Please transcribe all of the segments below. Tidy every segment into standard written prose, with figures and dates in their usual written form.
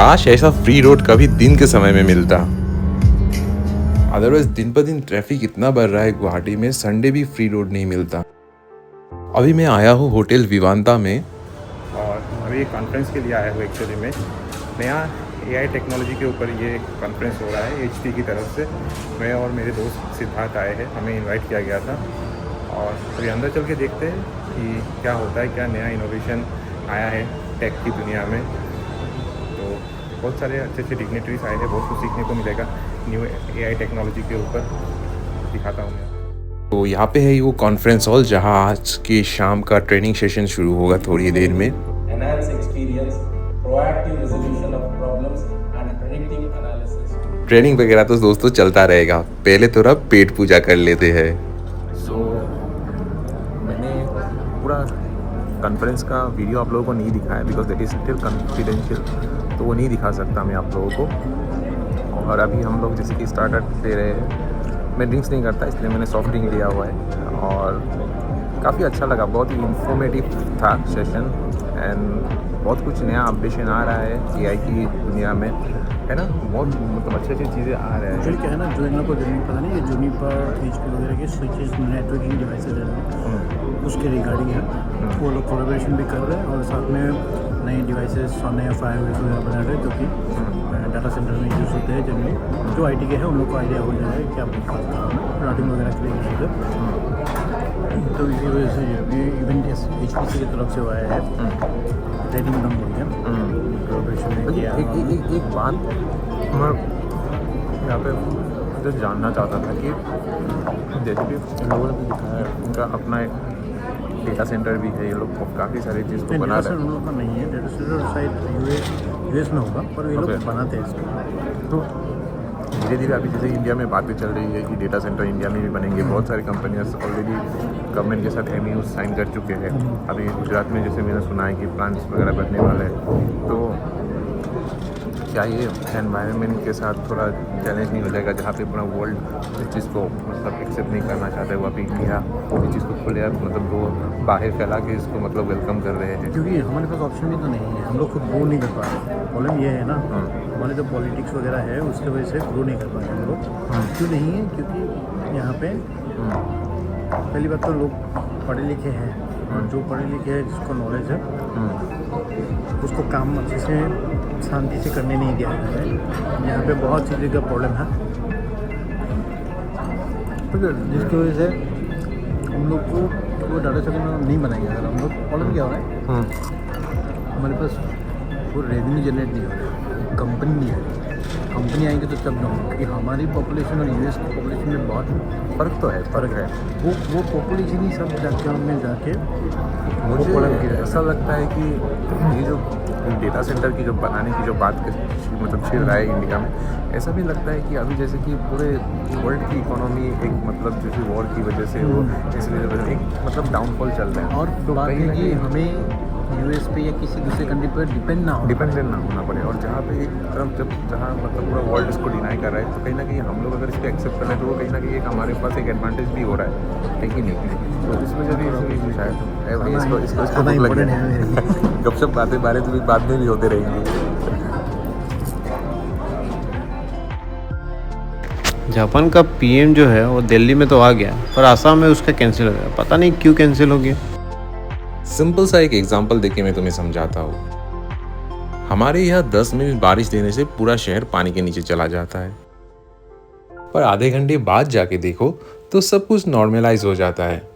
काश ऐसा free road कभी दिन के समय में मिलता। अदरवाइज दिन पर दिन ट्रैफिक इतना बढ़ रहा है गुवाहाटी में, संडे भी फ्री रोड नहीं मिलता। अभी मैं आया हूँ होटल विवांता में और अभी कॉन्फ्रेंस के लिए आया हूँ। एक्चुअली में नया AI टेक्नोलॉजी के ऊपर ये कॉन्फ्रेंस हो रहा है HP की तरफ से। मैं और मेरे दोस्त सिद्धार्थ आए हैं, हमें इनवाइट किया गया था और अभी अंदर चल के देखते हैं कि क्या होता है, क्या नया इनोवेशन आया है टेक की दुनिया में। तो बहुत सारे अच्छे अच्छे डिग्नेटरीज आए हैं, बहुत कुछ सीखने को मिलेगा न्यू AI टेक्नोलॉजी के ऊपर। दिखाता हूँ मैं। तो यहाँ पे है वो कॉन्फ्रेंस हॉल जहाँ आज की शाम का ट्रेनिंग सेशन शुरू होगा थोड़ी देर में। Enhance experience, proactive resolution of problems and predictive analysis. Training वगैरह तो दोस्तों चलता रहेगा, पहले थोड़ा पेट पूजा कर लेते हैं। मैंने पूरा कॉन्फ्रेंस का वीडियो आप लोगों को नहीं दिखाया because that is still confidential, तो वो नहीं दिखा सकता मैं आप लोगों को। और अभी हम लोग जैसे कि स्टार्टअप दे रहे हैं, मैं ड्रिंक्स नहीं करता इसलिए मैंने सॉफ्ट ड्रिंक लिया हुआ है और काफ़ी अच्छा लगा, बहुत ही इंफॉर्मेटिव था सेशन एंड बहुत कुछ नया अपडेशन आ रहा है AI की दुनिया में, है ना। बहुत मतलब अच्छी अच्छी चीज़ें आ रहे हैं। एक्चुअली क्या है ना, जो इन लोग को पता नहीं, ये जूनिपर HP वगैरह के स्विचेस नेटवर्किंग डिवाइसेज है उसके रिगार्डिंग है। वो लोग कोलैबोरेशन भी कर रहे हैं और साथ में नए डिवाइसेस और नए फायरवेस वगैरह बना रहे हैं जो कि डाटा सेंटर में यूज़ होते हैं। जनरली जो IT के हैं उन लोग को आइडिया हो जाए कि क्या राउटिंग वगैरह के लिए यूज़ होते हैं। तो इसी वजह से ये इवेंट HPC की तरफ से हुआ है, ट्रेनिंग एकदम बढ़िया कोलैबोरेशन में किया। एक बात मैं यहाँ पे जो जानना चाहता था कि जैसे कि इन लोगों ने भी दिखाया है उनका अपना डेटा सेंटर भी है, ये लोग काफ़ी सारी चीज़ को बना रहे हैं। उन लोगों का नहीं है डेटा सेंटर, शायद US में होगा, पर ये लोग बनाते हैं इसको। तो धीरे धीरे अभी जैसे इंडिया में बातें चल रही है कि डेटा सेंटर इंडिया में भी बनेंगे, बहुत सारी कंपनियां ऑलरेडी गवर्नमेंट के साथ MOU साइन कर चुके हैं। अभी गुजरात में जैसे मैंने सुना है कि प्लांट्स वगैरह बनने वाले हैं। तो क्या ये एनवायरनमेंट के साथ थोड़ा चैलेंज नहीं हो जाएगा जहाँ पे पूरा वर्ल्ड इस चीज़ को मतलब एक्सेप्ट नहीं करना चाहता है, वो अभी इंडिया इस चीज़ को खुले मतलब वो बाहर फैला के इसको मतलब वेलकम कर रहे हैं? क्योंकि हमारे पास ऑप्शन भी तो नहीं है, हम लोग खुद ग्रो नहीं कर पा रहे। प्रॉब्लम ये है ना, हमारे जो पॉलिटिक्स वगैरह है उसकी वजह से ग्रो नहीं कर पा रहे हम लोग। क्यों नहीं है? क्योंकि यहाँ पे पहली बात तो लोग पढ़े लिखे हैं, और जो पढ़े लिखे हैं जिसको नॉलेज है उसको काम अच्छे से शांति से करने नहीं दिया जाता है। यहाँ पे बहुत सी जगह प्रॉब्लम है जिसकी वजह से हम लोग को वो डाटा सेंटर नहीं बनाएंगे। अगर हम लोग प्रॉब्लम क्या हो रहा है, हमारे पास वो रेवेन्यू जनरेट नहीं हो रहा है, कंपनी नहीं है। कंपनी आएंगे तो तब ना हो, क्योंकि हमारी पॉपुलेशन और US की पॉपुलेशन में बहुत फ़र्क तो है, फ़र्क है। वो पॉपुलेशन ही सब जाके में जाके मुझे ऐसा लगता है कि ये जो डेटा सेंटर की जो बनाने की जो बात मतलब छिड़ रहा है इंडिया में, ऐसा भी लगता है कि अभी जैसे कि पूरे वर्ल्ड की इकोनॉमी एक मतलब जैसे वॉर की वजह से वो इसलिए एक मतलब डाउनफॉल चल रहा है। और तो बात कहीं है ना कि कहीं हमें US पे या किसी दूसरे कंट्री पर डिपेंडेंट ना होना पड़े। और जहाँ पे एक तरफ जहाँ मतलब पूरा वर्ल्ड इसको डिनाई कर रहा है, तो कहीं ना कहीं हम लोग अगर इसको एक्सेप्ट कर रहे हैं तो वो कहीं ना कहीं एक हमारे पास एक एडवांटेज भी हो रहा है कि नहीं। तो इस वजह से शायद इसको भूख लगी है। गपशप बातें बारे तो भी बाद में भी होते रहेंगे। जापान का PM जो है वो दिल्ली में तो आ गया, पर आसाम में उसका कैंसिल हो गया। पता नहीं क्यों कैंसिल हो गया। सिंपल सा एक एग्जांपल देके मैं तुम्हें समझाता हूँ। हमारे यहाँ 10 मिनट बारिश देने से पूरा शहर पानी के नीचे चला जाता है, पर आधे घंटे बाद जाके देखो तो सब कुछ नॉर्मलाइज हो जाता है।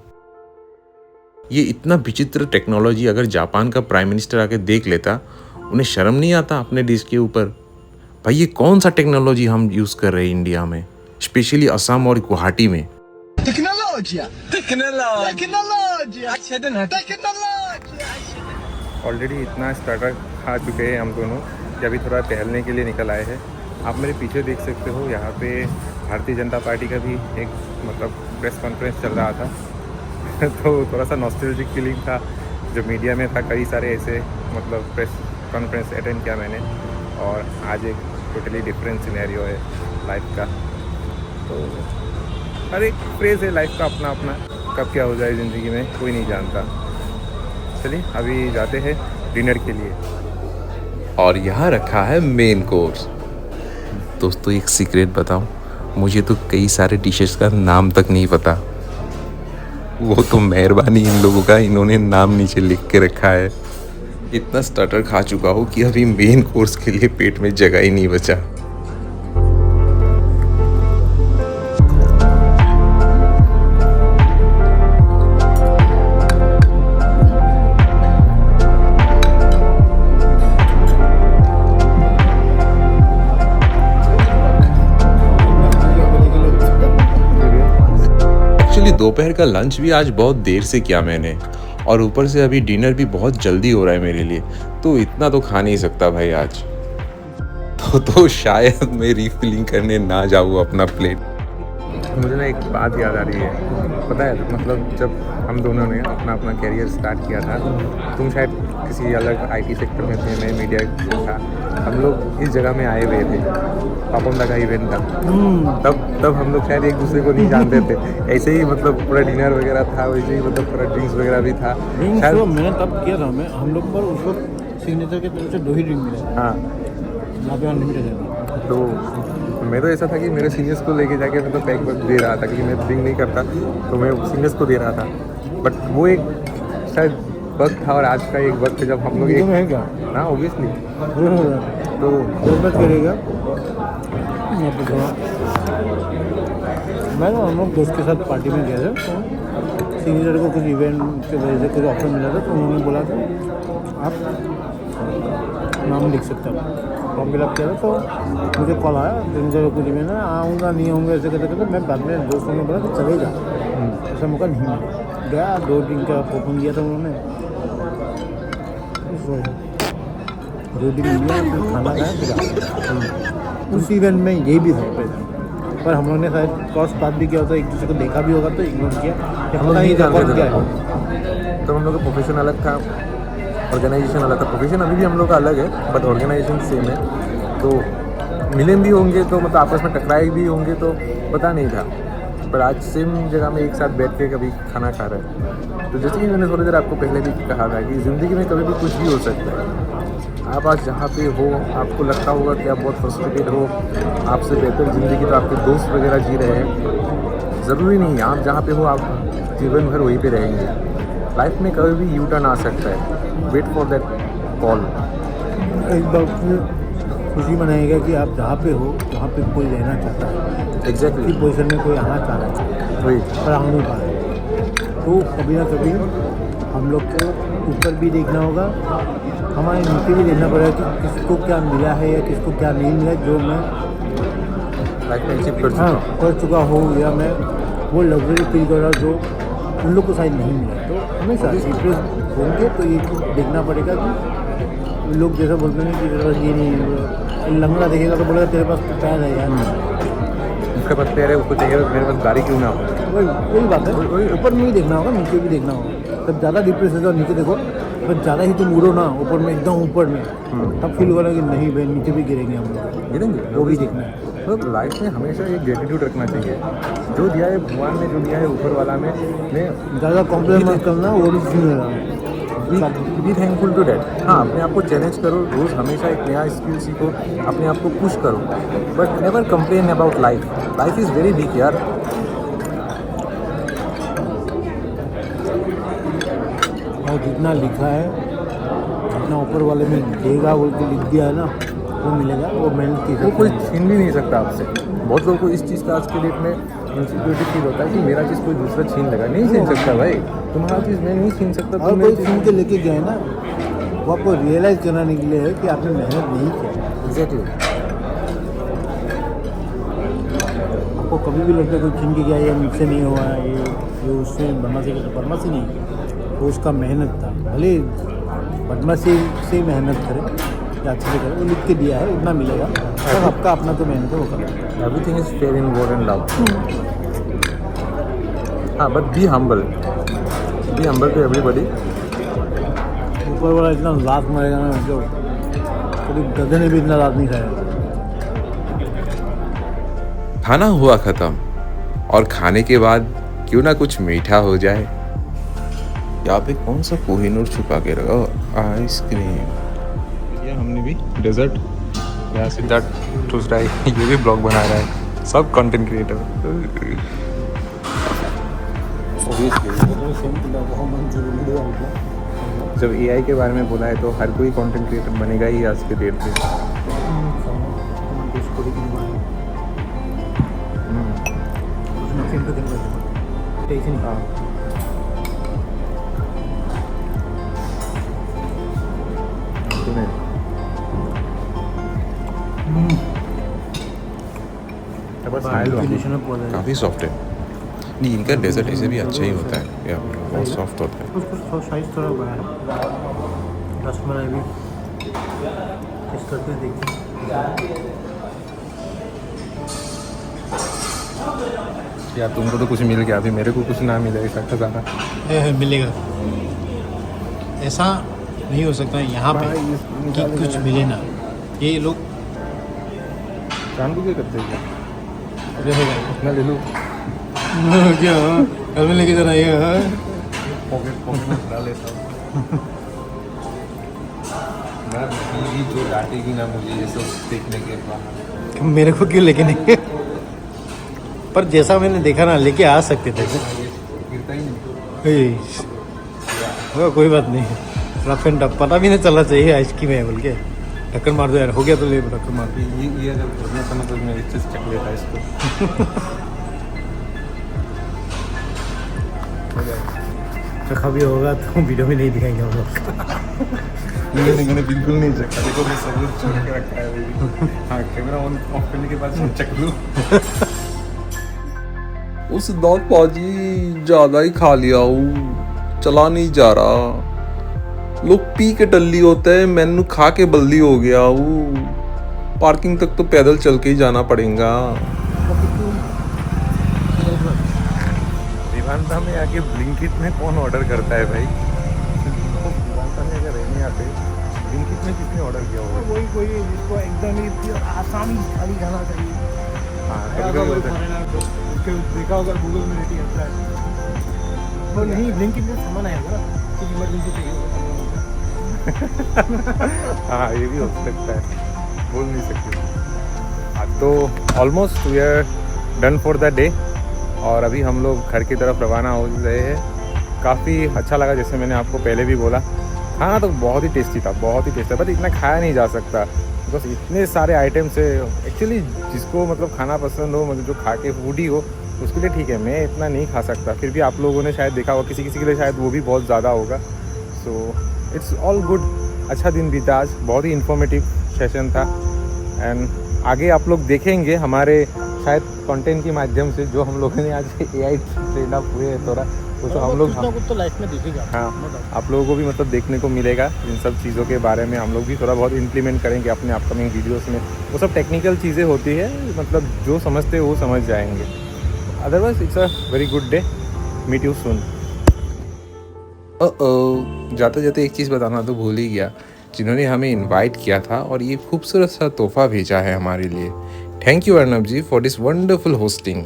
ये इतना विचित्र टेक्नोलॉजी अगर जापान का प्राइम मिनिस्टर आके देख लेता, उन्हें शर्म नहीं आता अपने देश के ऊपर? भाई ये कौन सा टेक्नोलॉजी हम यूज कर रहे हैं इंडिया में, स्पेशली असम और गुवाहाटी में? ऑलरेडी इतना स्टार्टअप खा चुके हैं हम दोनों कि अभी थोड़ा टहलने के लिए निकल आए हैं। आप मेरे पीछे देख सकते हो, यहाँ पे भारतीय जनता पार्टी का भी एक मतलब प्रेस कॉन्फ्रेंस चल रहा था। तो थोड़ा सा नॉस्टैल्जिक फीलिंग था, जो मीडिया में था कई सारे ऐसे मतलब प्रेस कॉन्फ्रेंस अटेंड किया मैंने, और आज एक टोटली डिफरेंट सिनेरियो है लाइफ का। तो हर एक फ्रेज़ है लाइफ का अपना अपना, कब क्या हो जाए ज़िंदगी में कोई नहीं जानता। चलिए अभी जाते हैं डिनर के लिए। और यहाँ रखा है मेन कोर्स। दोस्तों एक सीक्रेट बताऊं, मुझे तो कई सारे डिशेस का नाम तक नहीं पता। वो तो मेहरबानी इन लोगों का, इन्होंने नाम नीचे लिख के रखा है। इतना स्टार्टर खा चुका हूँ कि अभी मेन कोर्स के लिए पेट में जगह ही नहीं बचा। दोपहर का लंच भी आज बहुत देर से किया मैंने, और ऊपर से अभी डिनर भी बहुत जल्दी हो रहा है मेरे लिए, तो इतना तो खा नहीं सकता भाई आज। तो शायद मैं रिफिलिंग करने ना जाऊँ अपना प्लेट। मुझे ना एक बात याद आ रही है, पता है मतलब जब हम दोनों ने अपना अपना कैरियर स्टार्ट किया था, तुम शायद किसी अलग आईटी सेक्टर में थे, मैं मीडिया था, हम लोग इस जगह में आए हुए थे, पापोंदा का इवेंट था। तब हम लोग शायद एक दूसरे को नहीं जानते थे, ऐसे ही मतलब पूरा डिनर वगैरह था, वैसे ही मतलब पूरा ड्रिंक्स वगैरह भी था। शायद मैंने तब किया था, हम लोग पर उस वक्त सिग्नेचर के तरफ से 2 ही ड्रिंक मिले। हाँ, यहाँ पे अनलिमिटेड है। तो मैं तो ऐसा था कि मेरे सीनियर्स को लेके जाके मतलब पैक दे रहा था, क्योंकि मैं ड्रिंक नहीं करता, तो मैं सीनियर्स को दे रहा था। बट वो एक शायद वक्त था, और आज का एक वक्त है जब हम लोग एक है क्या ना ऑब्वियसली तो बात करेगा। मैं ना हम लोग दोस्त के साथ पार्टी में गए थे, तो सीनियर को कुछ इवेंट की वजह से कुछ ऑप्शन मिला था, तो उन्होंने बोला था आप नाम लिख सकते हो। फॉर्म फिलअप किया था, तो मुझे कॉल आया सीनियर कुछ इवेंट है, आऊँगा नहीं आऊँगा ऐसे कहते कहते, मैं बाद में दोस्तों ने बोला कि चले जा, ऐसा मौका नहीं मिला। गया, 2 दिन का कूपन दिया था उन्होंने, 2 दिन लिया, फिर खाना खाया। उस इवेंट में ये भी सरप्राइज, पर हम लोग ने शायद क्रॉस बात भी किया होता, एक दूसरे को देखा भी होगा, तो इग्नोर किया कि हम नहीं जानते क्या है। तो हम लोग का प्रोफेशन अलग था, ऑर्गेनाइजेशन अलग था। प्रोफेशन अभी भी हम लोग का अलग है, बट ऑर्गेनाइजेशन सेम है। तो मिले भी होंगे, तो मतलब आपस में टकराए भी होंगे, तो पता नहीं था। पर आज सेम जगह में एक साथ बैठ के कभी खाना खा रहे हैं। तो जैसे कि मैंने थोड़ी देर आपको पहले भी कहा था कि ज़िंदगी में कभी भी कुछ भी हो सकता है। आप आज जहाँ पे हो, आपको लगता होगा कि आप बहुत फ्रस्ट्रेटेड हो, आपसे बेहतर ज़िंदगी तो आपके दोस्त वगैरह जी रहे हैं। ज़रूरी नहीं, आप जहाँ पे हो आप जीवन भर वहीं पे रहेंगे। लाइफ में कभी भी यू टर्न आ सकता है, वेट फॉर दैट कॉल। एक बात खुशी मनाएगा कि आप जहाँ पे हो वहाँ पे कोई रहना चाहता है, एग्जैक्टली पोजीशन में कोई आना चाह रहा है, वही पर आ नहीं पा रहा है। तो कभी ना कभी हम लोग को ऊपर भी देखना होगा, हमारे नीचे भी देखना पड़ेगा कि किसको क्या मिला है या किसको क्या नहीं मिला, जो मैं लाइफ में अचीव कर चुका हूँ, या मैं वो लग्जरी फील कर रहा हूँ जो उन लोग को शायद नहीं मिला। तो हमेशा डिप्रेस होंगे तो ये देखना पड़ेगा कि लोग जैसा बोलते हैं कि तेरे पास ये नहीं, लंगड़ा देखेगा तो बोलेगा तेरे पास पैर है यार, उसके पास पैर है, उसको चाहिए मेरे पास गाड़ी क्यों ना हो। वही बात है, ऊपर में ही देखना होगा, नीचे भी देखना होगा। जब ज़्यादा डिप्रेस है तो नीचे देखो, पर ज़्यादा ही तुम उड़ो ना ऊपर में, एकदम ऊपर में, तब फील होगा कि नहीं भाई नीचे भी गिरेंगे हम लोग, गिरेंगे, वो भी देखना है। मतलब लाइफ में हमेशा एक ग्रेटिट्यूड रखना चाहिए, जो दिया है भगवान ने, जो दिया है ऊपर वाला में ज़्यादा कॉम्प्लेन मत करना, वो भी सीन है, बी थैंकफुल टू डैट। हाँ, अपने आप को चैलेंज करो, रोज़ हमेशा एक नया स्किल सीखो, अपने आप को पुश करो, but never complain about life. Life is very big यार। और जितना लिखा है, जितना ऊपर वाले में देगा बोल के लिख दिया है ना, वो मिलेगा, वो मेहनत की वो कोई छीन भी नहीं सकता आपसे। बहुत लोगों को इस चीज़ का आज के डेट में इनसिक्योरिटी फील होता है कि मेरा चीज़ कोई दूसरा छीन लेगा। नहीं छीन सकता भाई, तुम्हारा चीज़ मैं नहीं छीन सकता। और कोई छीन के लेके गए ना, वो आपको रियलाइज़ कराने के लिए है कि आपने मेहनत नहीं की। एग्जैक्टली। आपको कभी भी लगता है कोई छीन के गया, ये मुझसे नहीं हुआ, ये उससे बदमाशी की, तो बदमाशी नहीं, वो उसका मेहनत था। भले बदमाशी से मेहनत करे या अच्छे से करे, वो लिख के दिया है, इतना मिलेगा, सब आपका अपना तो मेहनत है, वो करें। Everything is fair in war and love. हाँ, but be humble to everybody. ऊपर वाला इतना लात मारेगा ना, जो कभी गधे ने भी इतना लात नहीं खाया। खाना हुआ ख़त्म, और खाने के बाद क्यों ना कुछ मीठा हो जाए। यहाँ पे कौन सा कोहिनूर छुपा के रखा, आइसक्रीम। ये हमने भी डेजर्ट। यहाँ सिद्धार्थ चूस रहा है, ये भी ब्लॉग बना रहा है, सब कंटेंट क्रिएटर। जब AI के बारे में बोला है तो हर कोई कंटेंट क्रिएटर बनेगा ही आज के डेट में। काफ़ी सॉफ्ट है। नहीं, इनका डेजर्ट ऐसे भी अच्छा ही होता है, या बहुत सॉफ्ट होता है। कुछ साइज थोड़ा बड़ा है। रसमलाई भी टेस्ट करके देखिए। यार तुमको तो कुछ मिल गया, अभी मेरे को कुछ ना मिले, ऐसा खजाना मिलेगा। ऐसा नहीं हो सकता यहाँ पे कि कुछ मिले ना। ये लोग जानबूझ के करते हैं क्या? रहेगा इतना ले लो, क्या घर में लेके जाना ये पॉकेट में डाल लेता हूँ। मैं बीवी जो डांटेगी ना मुझे ये सब देखने के बाद। मेरे को क्यों लेके नहीं? पर जैसा मैंने देखा ना, लेके आ सकते थे। गिरता ही नहीं। कोई बात नहीं, रफ एंड टफ। पता भी नहीं चलना चाहिए आइसक्रीम है बोल के। ढक्कन मार दो यार, हो गया तो ले ढक्कन मार दो। ये अगर बढ़िया था ना तो मैं इस चीज़ चक लेता इसको। चखा भी होगा तो वीडियो में नहीं दिखाएंगे हम लोग। मैंने बिल्कुल नहीं चखा। देखो मैं सब कुछ छोड़ के रखा है अभी। हाँ, कैमरा ऑन ऑफ करने के बाद सब चख लूँ। उस दांत पाजी ज़्यादा ही खा लिया हूँ, चला नहीं जा रहा। लोग पी के टल्ली होते हैं, मैंने खा के बल्ली हो गया हूँ। पार्किंग तक तो पैदल चल के ही जाना पड़ेगा। विवांता में आके ब्लिंकिट में कौन ऑर्डर करता है भाई? विवांता में अगर रहने आते ब्लिंकिट में किसने ऑर्डर किया होगा? वही कोई जिसको एकदम ही आसानी खाली खाना चाहिए। हाँ, कभी-कभी होता है। देखा होगा गूगल में रेटिंग आता है। वो नहीं, ब्लिंकिट में सामान आया होगा कि इमरजेंसी चाहिए होगा। हाँ, ये भी हो सकता है, बोल नहीं सकते। हाँ, तो almost we are done for the day और अभी हम लोग घर की तरफ रवाना हो रहे हैं। काफ़ी अच्छा लगा, जैसे मैंने आपको पहले भी बोला, खाना तो बहुत ही टेस्टी था, बहुत ही टेस्टी था। बट इतना खाया नहीं जा सकता बिकॉज इतने सारे आइटम्स है। एक्चुअली जिसको मतलब खाना पसंद हो, मतलब जो खा के फूडी हो, उसके लिए ठीक है। मैं इतना नहीं खा सकता, फिर भी आप लोगों ने शायद देखा होगा, किसी किसी के लिए शायद वो भी बहुत ज़्यादा होगा। So it's all good. अच्छा दिन बीता आज, बहुत ही इन्फॉर्मेटिव सेशन था। एंड आगे आप लोग देखेंगे हमारे शायद कंटेंट के माध्यम से, जो हम लोगों ने आज AI ट्रेंड अप हुए हैं थोड़ा, वो तो हम लोग कुछ तो लाइफ में दिखेगा। हाँ, आप लोगों को भी मतलब देखने को मिलेगा। इन सब चीज़ों के बारे में हम लोग भी थोड़ा बहुत इम्प्लीमेंट करेंगे अपने अपकमिंग वीडियोस में। वो सब टेक्निकल चीज़ें होती है, मतलब जो समझते हैं वो समझ जाएंगे। Otherwise it's a very good day. Meet you soon. जाते जाते एक चीज़ बताना तो भूल ही गया, जिन्होंने हमें इनवाइट किया था और ये खूबसूरत सा तोहफा भेजा है हमारे लिए। Thank you Arnab ji for this wonderful hosting.